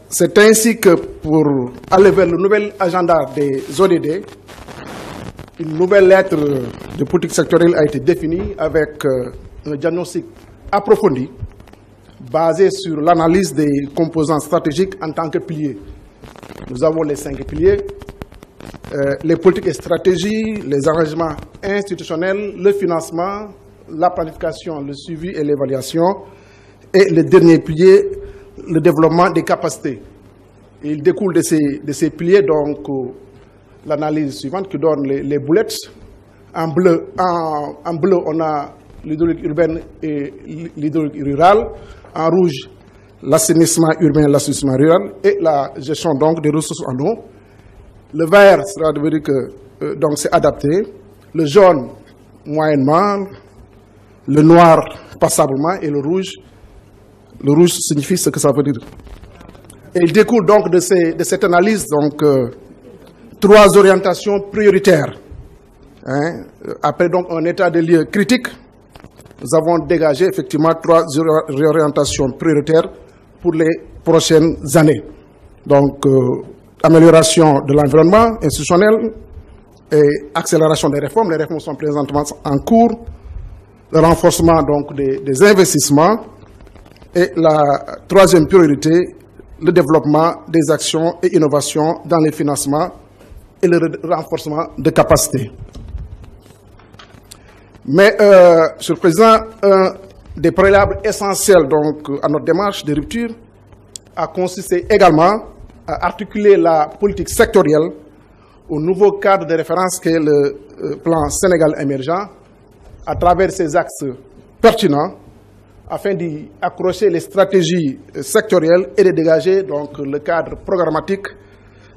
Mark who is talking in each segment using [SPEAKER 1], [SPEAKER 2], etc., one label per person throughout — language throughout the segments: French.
[SPEAKER 1] C'est ainsi que pour aller vers le nouvel agenda des ODD, une nouvelle lettre de politique sectorielle a été définie avec un diagnostic approfondi basé sur l'analyse des composants stratégiques en tant que piliers. Nous avons les 5 piliers, les politiques et stratégies, les arrangements institutionnels, le financement, la planification, le suivi et l'évaluation, et le dernier pilier, le développement des capacités. Et il découle de ces piliers donc l'analyse suivante qui donne les boulettes. En bleu, on a l'hydraulique urbaine et l'hydraulique rurale. En rouge, l'assainissement urbain et l'assainissement rural et la gestion donc des ressources en eau. Le vert, cela veut dire que donc c'est adapté. Le jaune, moyennement. Le noir, passablement. Et le rouge signifie ce que ça veut dire. Et il découle donc de cette analyse donc 3 orientations prioritaires. Après donc un état de lieu critique, nous avons dégagé effectivement 3 réorientations prioritaires pour les prochaines années. Donc, amélioration de l'environnement institutionnel et accélération des réformes. Les réformes sont présentement en cours. Le renforcement donc des investissements. Et la 3e priorité, le développement des actions et innovations dans les financements et le renforcement de capacités. Mais, Monsieur le Président, un des préalables essentiels donc, à notre démarche de rupture a consisté également à articuler la politique sectorielle au nouveau cadre de référence qu'est le plan Sénégal émergent à travers ses axes pertinents afin d'y accrocher les stratégies sectorielles et de dégager donc, le cadre programmatique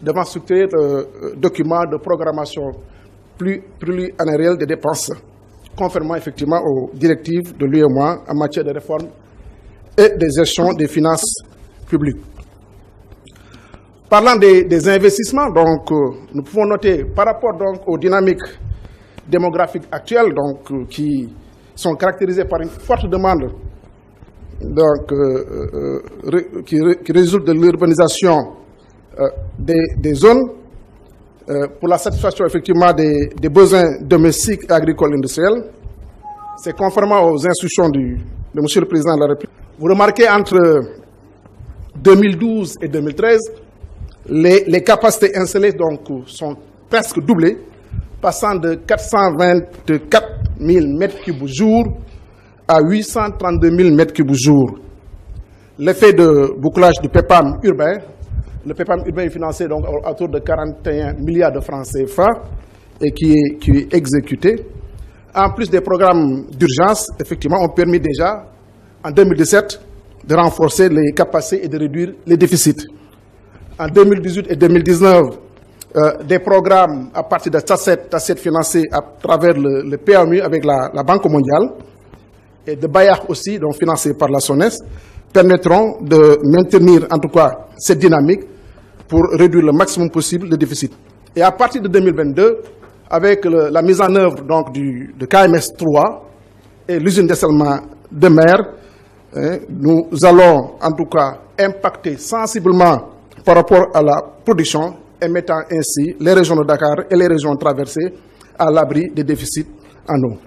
[SPEAKER 1] devant structurer le document de programmation pluriannuel des dépenses, conformément effectivement aux directives de l'UEMOA en matière de réforme et de gestion des finances publiques. Parlant des investissements, donc, nous pouvons noter par rapport donc, aux dynamiques démographiques actuelles donc, qui sont caractérisées par une forte demande donc, qui résulte de l'urbanisation des zones pour la satisfaction effectivement des besoins domestiques et agricoles industriels. C'est conformément aux instructions de M. le Président de la République. Vous remarquez entre 2012 et 2013, les capacités installées donc, sont presque doublées, passant de 424 000 m3 jour à 832 000 m3 jour. L'effet de bouclage du PEPAM urbain, le PEPAM urbain est financé donc autour de 41 milliards de francs CFA et qui est exécuté. En plus des programmes d'urgence, effectivement, ont permis déjà, en 2017, de renforcer les capacités et de réduire les déficits. En 2018 et 2019, des programmes à partir de TACET financés à travers le PAMU avec la Banque mondiale et de BAYAH aussi, donc financés par la SONES, permettront de maintenir en tout cas cette dynamique pour réduire le maximum possible le déficit. Et à partir de 2022, avec la mise en œuvre donc, de KMS 3 et l'usine d'essalement de mer, nous allons en tout cas impacter sensiblement par rapport à la production et mettant ainsi les régions de Dakar et les régions traversées à l'abri des déficits en eau.